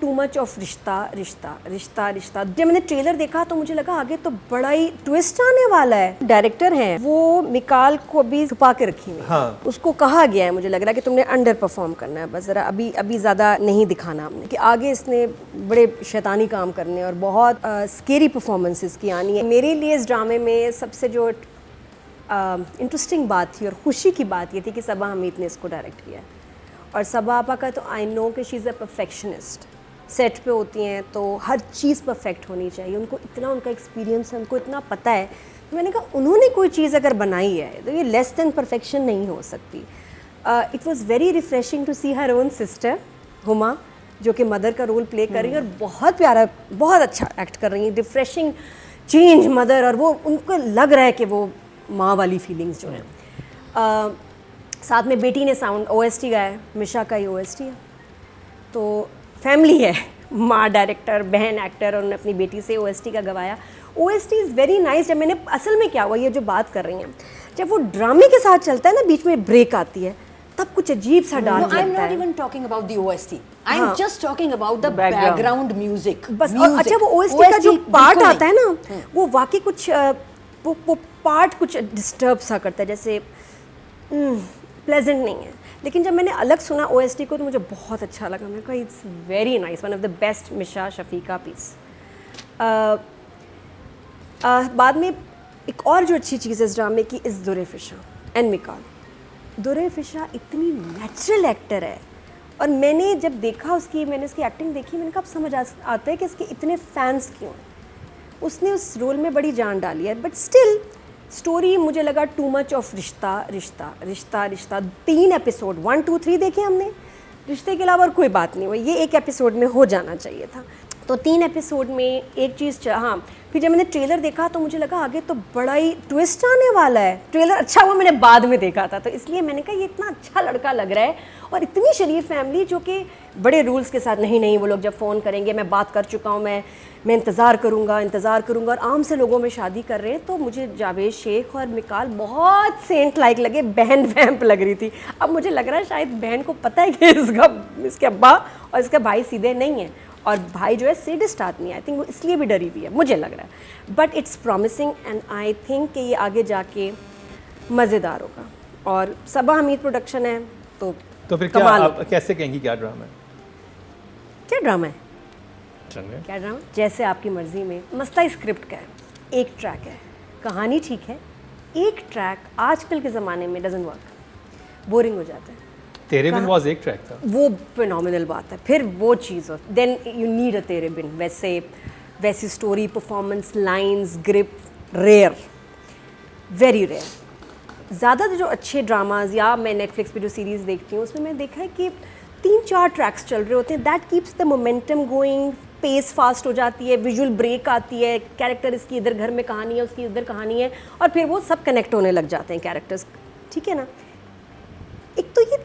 Too much of रिश्ता रिश्ता रिश्ता रिश्ता। जब मैंने ट्रेलर देखा तो मुझे लगा आगे तो बड़ा ही ट्विस्ट आने वाला है। डायरेक्टर हैं वो मिकाल को अभी छुपा के रखी हुई, हाँ। उसको कहा गया है, मुझे लग रहा है कि तुमने अंडर परफॉर्म करना है, बस जरा अभी ज़्यादा नहीं दिखाना हमने, कि आगे इसने बड़े शैतानी काम करने और बहुत स्केरी परफॉर्मेंसेस की आनी है। मेरे लिए इस ड्रामे में सबसे जो इंटरेस्टिंग बात थी और खुशी की बात ये थी कि सबा हमीद ने इसको डायरेक्ट किया है। और सबा आपा का तो आई नो कि she is a perfectionist. Set पे होती हैं तो हर चीज़ परफेक्ट होनी चाहिए, उनको इतना उनका एक्सपीरियंस है, उनको इतना पता है। तो मैंने कहा उन्होंने कोई चीज़ अगर बनाई है तो ये लेस देन परफेक्शन नहीं हो सकती। It was very refreshing to see her own sister Huma, जो कि मदर का रोल प्ले कर रही है और बहुत प्यारा, बहुत अच्छा एक्ट कर रही है। रिफ्रेशिंग चेंज मदर, और वो उनको लग रहा है कि वो माँ वाली फीलिंग्स जो हैं। साथ में बेटी ने साउंड OST गाया है, मिशा का ही OST है। तो फैमिली है, माँ डायरेक्टर, बहन एक्टर, और उन्होंने अपनी बेटी से OST का गवाया। OST is very nice. जब मैंने असल में क्या हुआ, ये जो बात कर रही हैं, जब वो ड्रामे के साथ चलता है ना, बीच में ब्रेक आती है, तब कुछ अजीब सा डांस लगता है। I'm not even talking about the OST. I'm just talking about the background music. बस। और अच्छा वो OST का जो पार्ट आता है ना, वो वाकई कुछ वो पार्ट कुछ डिस्टर्ब सा करता है, जैसे प्लेजेंट नहीं है। लेकिन जब मैंने अलग सुना OST को तो मुझे बहुत अच्छा लगा। मैंने कहा it's very nice, one of the best Misha शफीका पीस। बाद में एक और जो अच्छी चीज़ है इस ड्रामे की इज़ दुरे फिशा एंड मिकाल। दुरे फिशा इतनी नेचुरल एक्टर है, और मैंने जब देखा मैंने उसकी एक्टिंग देखी, मैंने कहा अब समझ आता है कि इसके इतने फैंस क्यों हैं। उसने उस रोल में बड़ी जान डाली है, बट स्टिल स्टोरी मुझे लगा टू मच ऑफ रिश्ता रिश्ता रिश्ता रिश्ता। 3 एपिसोड 1 2 3 देखे हमने, रिश्ते के अलावा और कोई बात नहीं हुई। ये एक एपिसोड में हो जाना चाहिए था। तो 3 एपिसोड में एक चीज़, हाँ। फिर जब मैंने ट्रेलर देखा तो मुझे लगा आगे तो बड़ा ही ट्विस्ट आने वाला है। ट्रेलर अच्छा हुआ मैंने बाद में देखा था, तो इसलिए मैंने कहा ये इतना अच्छा लड़का लग रहा है, और इतनी शरीफ फैमिली जो कि बड़े रूल्स के साथ, नहीं वो लोग जब फ़ोन करेंगे, मैं बात कर चुका हूँ, मैं इंतज़ार करूँगा, और आम से लोगों में शादी कर रहे हैं। तो मुझे जावेद शेख और मिकाल बहुत सेंट लाइक लगे, बहन वैम्प लग रही थी। अब मुझे लग रहा है शायद बहन को पता है कि इसके अब्बा और इसका भाई सीधे नहीं है, और भाई जो है सेडिस्ट आदमी है। आई थिंक वो इसलिए भी डरी हुई है, मुझे लग रहा है। But it's promising and I think कि ये आगे जाके मज़ेदार होगा। और सबा हमीद प्रोडक्शन है तो फिर क्या आप कैसे कहेंगी क्या ड्रामा है? क्या ड्रामा है? क्या ड्रामा? जैसे आपकी मर्जी में। मसला स्क्रिप्ट का है, एक ट्रैक है, कहानी ठीक है, एक ट्रैक आजकल के ज़माने में डजंट वर्क, बोरिंग हो जाता है। तेरे बिन वाज एक ट्रैक था, वो फिनोमिनल बात है। फिर वो चीज़ हो, देन यू नीड अ तेरे बिन। वैसी story, performance, lines, grip, rare, very rare. ज़्यादा जो अच्छे ड्रामाज या मैं नेटफ्लिक्स पे जो सीरीज़ देखती हूँ उसमें मैं देखा है कि 3-4 ट्रैक्स चल रहे होते हैं। That keeps the momentum going, pace fast हो जाती है, विजुअल ब्रेक आती है, कैरेक्टर इसकी इधर घर में कहानी है, उसकी इधर कहानी है, और फिर वो सब कनेक्ट होने लग जाते हैं कैरेक्टर्स, ठीक है ना। एक तो ये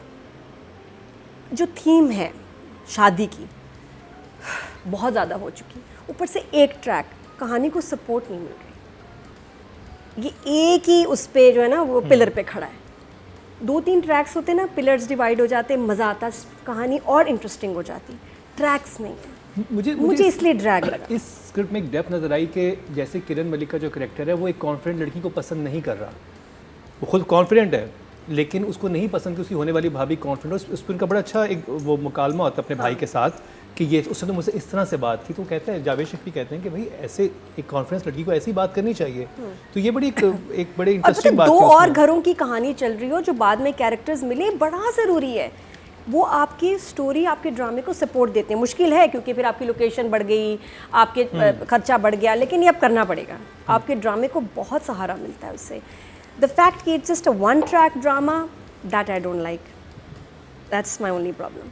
जो थीम है शादी की बहुत ज़्यादा हो चुकी, ऊपर से एक ट्रैक, कहानी को सपोर्ट नहीं मिल रही। ये एक ही उस पे जो है ना वो पिलर पे खड़ा है। 2-3 ट्रैक्स होते ना, पिलर्स डिवाइड हो जाते, मज़ा आता, कहानी और इंटरेस्टिंग हो जाती। ट्रैक्स नहीं है। मुझे इसलिए ड्रैग लगा। इस स्क्रिप्ट में एक डेप्थ नजर आई कि जैसे किरण मलिक का जो करेक्टर है वो एक कॉन्फिडेंट लड़की को पसंद नहीं कर रहा। वो खुद कॉन्फिडेंट है लेकिन उसको नहीं पसंद कि उसकी होने वाली भाभी कॉन्फिडेंट। उस पर उनका बड़ा अच्छा एक वो मुकालमा होता है अपने भाई के साथ कि ये उससे तो मुझसे इस तरह से बात की। तो कहते हैं, जावेद शेख भी कहते हैं कि भाई ऐसे एक कॉन्फिडेंस लड़की को ऐसी बात करनी चाहिए। तो ये बड़ी एक बड़े इंटरेस्टिंग बात है। 2 और घरों की कहानी चल रही हो जो बाद में कैरेक्टर्स मिले, बड़ा ज़रूरी है। वो आपकी स्टोरी, आपके ड्रामे को सपोर्ट देते हैं। मुश्किल है क्योंकि फिर आपकी लोकेशन बढ़ गई, आपके खर्चा बढ़ गया, लेकिन ये अब करना पड़ेगा। आपके ड्रामे को बहुत सहारा मिलता है उससे। द फैक्ट कि it's just a 1 track drama, that I don't like, that's my only problem.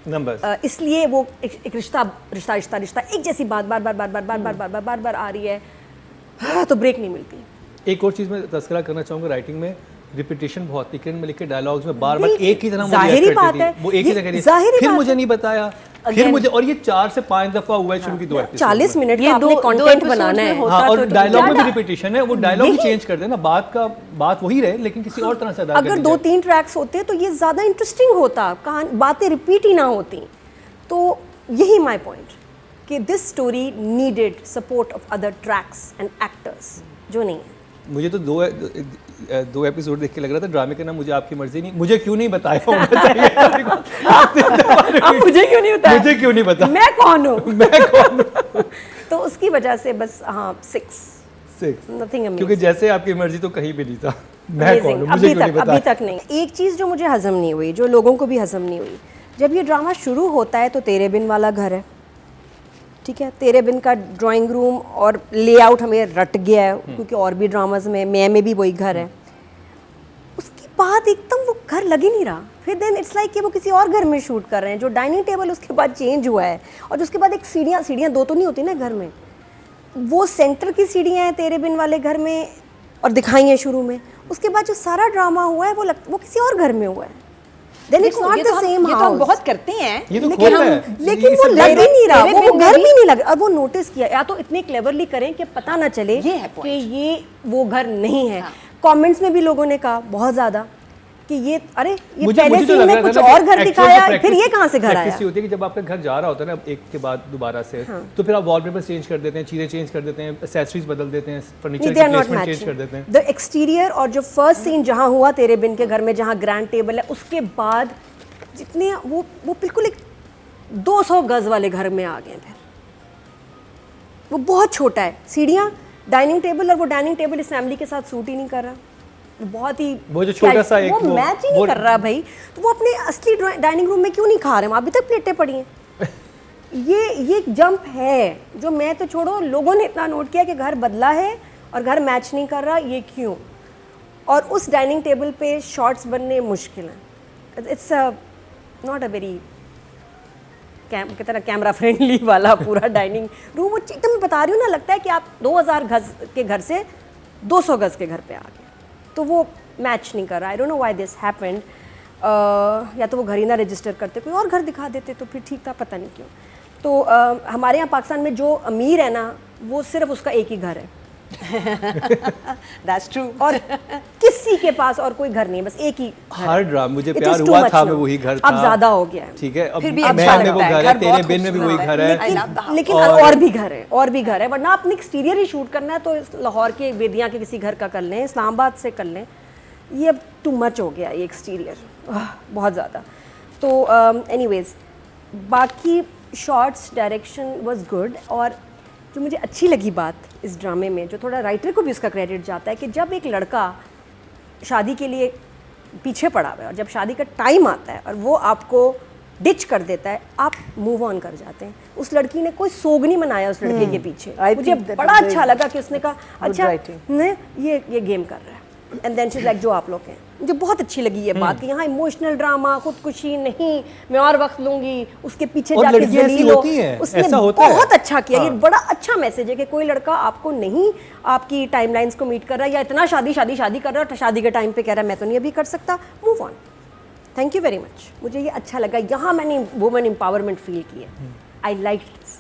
Number इसलिए वो एक रिश्ता रिश्ता रिश्ता रिश्ता एक जैसी बात बार बार बार बार बार बार बार बार बार बार आ रही है, तो ब्रेक नहीं मिलती। एक और चीज़ मैं तस्करा करना चाहूँगा, राइटिंग में रिपीटेशन बहुत थी। किरण मलिक के डायलॉग्स में बार बार एक ही तरह जाहिर बात है, वो एक ही जगह फिर मुझे नहीं बताया, फिर मुझे, और ये 4 से 5 दफा हुआ है शुरू की 2 एपिसोड 40 मिनट का आपने कंटेंट बनाना है। हाँ, और डायलॉग में भी रिपीटेशन है। वो डायलॉग भी चेंज कर देना, बात वही रहे लेकिन किसी और तरह से अदा कर दी जाए। अगर 2-3 ट्रैक्स होते तो ये ज़्यादा इंटरेस्टिंग होता, बातें रिपीट ही ना होती। तो यही माई पॉइंट कि this story needed support of other tracks and actors, जो नहीं है। मुझे तो दो एपिसोड देख के लग रहा था ड्रामे का नाम मुझे आपकी मर्जी नहीं, मुझे क्यों नहीं बताया होना चाहिए। अब मुझे क्यों नहीं बताया? मुझे क्यों नहीं पता? मैं कौन हूँ? मैं कौन हूँ? तो उसकी वजह से बस हाँ 6 नथिंग। क्योंकि जैसे आपकी मर्जी तो कहीं भी नहीं था। मैं कौन हूँ? मुझे क्यों नहीं पता? अभी तक नहीं। एक चीज़ जो मुझे हजम नहीं हुई, जो लोगों को भी हजम नहीं हुई, जब ये ड्रामा शुरू होता है तो तेरे बिन वाला घर है, ठीक है, तेरे बिन का ड्राइंग रूम और लेआउट हमें रट गया है, क्योंकि और भी ड्रामाज में भी वही घर है। उसके बाद एकदम वो घर लग ही नहीं रहा। फिर देन इट्स लाइक कि वो किसी और घर में शूट कर रहे हैं। जो डाइनिंग टेबल उसके बाद चेंज हुआ है, और उसके बाद एक सीढ़ियाँ दो तो नहीं होती ना घर में, वो सेंटर की सीढ़ियाँ हैं तेरे बिन वाले घर में और दिखाई हैं शुरू में। उसके बाद जो सारा ड्रामा हुआ है वो किसी और घर में हुआ है। Then it's not the same ये तो हम house. बहुत करते हैं, ये तो लेकिन खोलता है। लेकिन ये वो सब लग ही नहीं रहा, तेरे वो बिन घर में भी नहीं लग। अब वो नोटिस किया, या तो इतने क्लेवरली करें कि पता ना चले ये है कि ये वो घर नहीं है। हाँ। कमेंट्स में भी लोगों ने कहा बहुत ज्यादा कि ये अरे ये मुझे पहले तो सीन लग में रहा कुछ था ना और कि घर actual दिखाया, जो फिर ये कहाँ से घर practice आया? ये होती है कि जब आपका घर जा रहा होता है ना एक के बाद दोबारा से, तो फिर आप वॉलपेपर चेंज कर देते हैं, चीजें चेंज कर देते हैं, एक्सेसरीज बदल देते हैं, फर्नीचर They की are not placement change matching. कर देते हैं। The exterior और जो फर्स्ट सीन जहाँ हुआ तेरे बिन के घर में, जहाँ ग्रैंड टेबल है, उसके बाद जितने वो बिल्कुल एक 200 गज वाले घर में आ गए। फिर वो बहुत छोटा है, सीढ़ियाँ, डाइनिंग टेबल, और वो डाइनिंग टेबल इस फैमिली के साथ सूट ही नहीं कर रहा। वो बहुत ही वो जो छोटा सा एक वो मैच ही नहीं कर रहा भाई। तो वो अपने असली डाइनिंग रूम में क्यों नहीं खा रहे हैं? अभी तक प्लेटें पड़ी हैं। ये जंप है जो मैं तो छोड़ो, लोगों ने इतना नोट किया कि घर बदला है और घर मैच नहीं कर रहा, ये क्यों? और उस डाइनिंग टेबल पे शॉट्स बनने मुश्किल हैं। इट्स नॉट अ वेरी कहते ना कैमरा फ्रेंडली वाला पूरा डाइनिंग रूम। वो एकदम मैं बता रही हूँ ना, लगता है कि आप 2000 गज के घर से 200 गज के घर पे आ गए। तो वो मैच नहीं कर रहा। I don't know why this happened. या तो वो घर ही ना रजिस्टर करते, कोई और घर दिखा देते तो फिर ठीक था, पता नहीं क्यों। तो हमारे यहाँ पाकिस्तान में जो अमीर है ना, वो सिर्फ उसका एक ही घर है। That's true. और किसी के पास और कोई घर नहीं है, बस एक ही घर हर है। ड्रामा मुझे It is प्यार too हुआ much था now. मैं वही घर था। अब ज्यादा हो गया है। ठीक है, अब फिर भी मैं अच्छा में वो लगता है, घर है, घर तेरे बहुत बिन में भी वही खूबसूरत घर है। है। I love the house. लेकिन और- और भी घर है, वरना अपने एक्सटीरियर ही शूट करना है तो लाहौर के बेदिया के किसी घर का कर लें, इस्लामाबाद से कर लें। ये अब टू मच हो गया ये एक्सटीरियर, बहुत ज़्यादा। तो एनीवेज बाकी शॉट्स, डायरेक्शन वाज गुड। और जो मुझे अच्छी लगी बात इस ड्रामे में, जो थोड़ा राइटर को भी उसका क्रेडिट जाता है, कि जब एक लड़का शादी के लिए पीछे पड़ा हुआ है और जब शादी का टाइम आता है और वो आपको डिच कर देता है, आप मूव ऑन कर जाते हैं। उस लड़की ने कोई सोग नहीं मनाया उस लड़के के पीछे। I मुझे think that बड़ा was अच्छा लगा कि उसने कहा अच्छा writing. ने ये गेम कर रहा है, एंड देन शी लाइक जो आप लोग हैं। मुझे बहुत अच्छी लगी ये बात कि यहाँ इमोशनल ड्रामा, खुदकुशी नहीं, मैं और वक्त लूंगी, उसके पीछे और जाके लड़कियां ऐसी जलील हो। होती हैं, उसने ऐसा होता है। बहुत अच्छा किया। ये हाँ। बड़ा अच्छा मैसेज है कि कोई लड़का आपको नहीं आपकी टाइमलाइंस को मीट कर रहा है, या इतना शादी कर रहा है और शादी के टाइम पे कह रहा है मैं तो नहीं अभी कर सकता, move on. Thank you very much. मुझे ये अच्छा लगा, यहाँ मैंने वुमेन एम्पावरमेंट फील की है। I like this.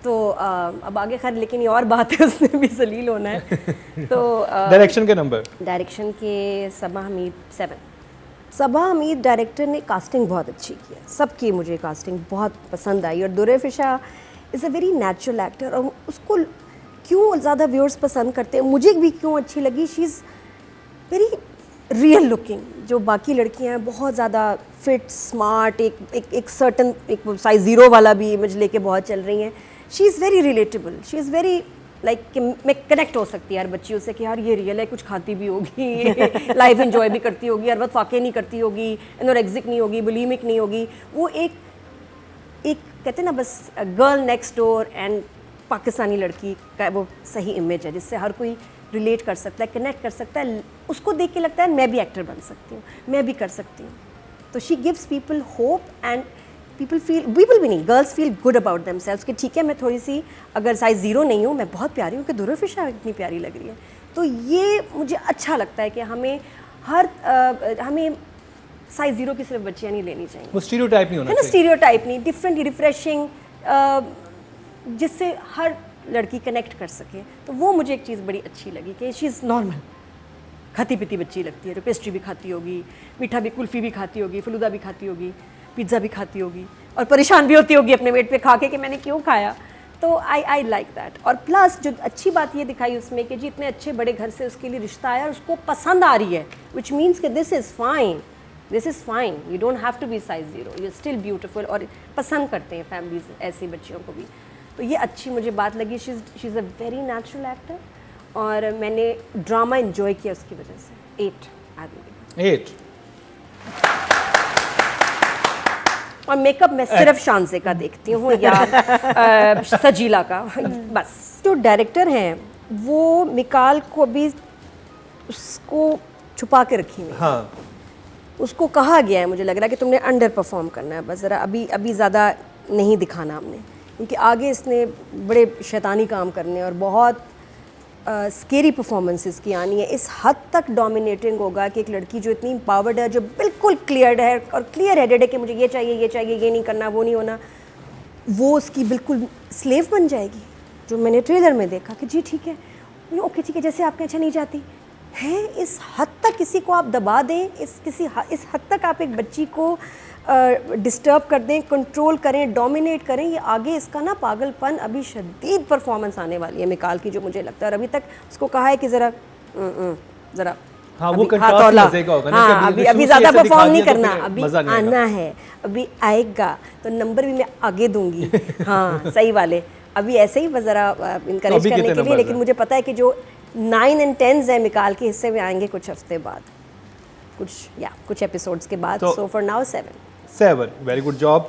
तो अब आगे खैर, लेकिन ये और बात है, उसमें भी जलील होना है। तो डायरेक्शन के नंबर, डायरेक्शन के सबा हमीद 7। सबा हमीद डायरेक्टर ने कास्टिंग बहुत अच्छी की है, सबकी मुझे कास्टिंग बहुत पसंद आई। और Durr Fisha is a very natural actor, और उसको क्यों ज़्यादा व्यूअर्स पसंद करते हैं, मुझे भी क्यों अच्छी लगी। She is very real looking. जो बाकी लड़कियां हैं बहुत ज़्यादा फिट, स्मार्ट, एक सर्टन एक साइज 0 वाला भी इमेज लेके बहुत चल रही हैं। She is very relatable, she is very like कि मैं कनेक्ट हो सकती है यार बच्चियों से, कि यार ये रियल है, कुछ खाती भी होगी, लाइफ एंजॉय भी करती होगी, हर वक्त वाकई नहीं करती होगी, एनोरेक्सिक नहीं होगी, बुलीमिक नहीं होगी। वो एक कहते हैं ना, बस girl next door and Pakistani लड़की का वो सही इमेज है, जिससे हर कोई रिलेट कर सकता है, कनेक्ट कर सकता है। उसको देख के लगता है मैं भी एक्टर बन सकती हूँ, मैं भी कर सकती हूँ। तो she gives people hope and people भी नहीं, girls feel good about themselves कि ठीक है, मैं थोड़ी सी अगर साइज 0 नहीं हूँ, मैं बहुत प्यारी हूँ, कि दुर्र फिशा इतनी प्यारी लग रही है। तो ये मुझे अच्छा लगता है कि हमें हमें साइज 0 की सिर्फ बच्चियाँ नहीं लेनी चाहिए, वो स्टीरियोटाइप नहीं होना है ना, चाहिए। स्टीरियोटाइप नहीं, डिफरेंट, रिफ्रेशिंग, जिससे हर लड़की कनेक्ट कर सके। तो वो मुझे एक चीज़ बड़ी अच्छी लगी कि शी इज़ नॉर्मल, खाती पीती बच्ची लगती है, तो पेस्ट्री भी खाती होगी, मीठा भी, कुल्फ़ी भी खाती होगी, फलूदा भी खाती होगी, पिज़्ज़ा भी खाती होगी, और परेशान भी होती होगी अपने वेट पे खा के कि मैंने क्यों खाया। तो आई लाइक दैट। और प्लस जो अच्छी बात ये दिखाई उसमें कि जी इतने अच्छे बड़े घर से उसके लिए रिश्ता आया और उसको पसंद आ रही है, विच मीन्स कि this is fine, this is fine, you don't have to be size 0, you still beautiful. और पसंद करते हैं फैमिलीज ऐसी बच्चियों को भी। तो ये अच्छी मुझे बात लगी। She is a very natural actor और मैंने ड्रामा इन्जॉय किया उसकी वजह से। 8 आदमी 8। और मेकअप मैं सिर्फ शानज़े का देखती हूँ या सजीला का बस। जो डायरेक्टर हैं वो मिकाल को भी उसको छुपा के रखी हुई। हाँ, उसको कहा गया है, मुझे लग रहा है कि तुमने अंडर परफॉर्म करना है, बस ज़रा अभी ज़्यादा नहीं दिखाना हमने, क्योंकि आगे इसने बड़े शैतानी काम करने और बहुत स्केरी परफॉर्मेंसेस की आनी है। इस हद तक डोमिनेटिंग होगा कि एक लड़की जो इतनी पावर्ड है, जो बिल्कुल क्लियर है और क्लियर हेडेड है कि मुझे ये चाहिए, ये नहीं करना, वो नहीं होना, वो उसकी बिल्कुल स्लेव बन जाएगी। जो मैंने ट्रेलर में देखा कि जी ठीक है, ओके ठीक है, जैसे आपके अच्छा नहीं जाती है। इस हद तक किसी को आप दबा दें, इस हद तक आप एक बच्ची को डिस्टर्ब कर दें, कंट्रोल करें, डोमिनेट करें, ये आगे इसका ना पागलपन, अभी शदीद परफॉर्मेंस आने वाली है मिकाल की, जो मुझे लगता है। और अभी तक उसको कहा है कि ज़रा हाँ, वो कंट्रास्ट मज़े का होगा ना, हाँ, कि अभी शुरू से ज़्यादा ऐसे दिखा परफॉर्म नहीं दिया तो करना, फिर अभी मज़ा नहीं आएगा। आना है, अभी आएगा तो नंबर भी मैं आगे दूंगी। हाँ सही वाले, अभी ऐसे ही ज़रा इनकरेज अभी करने कितने के लिए। numbers लेकिन हैं? मुझे पता है कि जो 9 और 10 है मिकाल के हिस्से में आएंगे कुछ हफ्ते बाद, कुछ एपिसोड्स के बाद। तो- so for now 7। 7, very good job.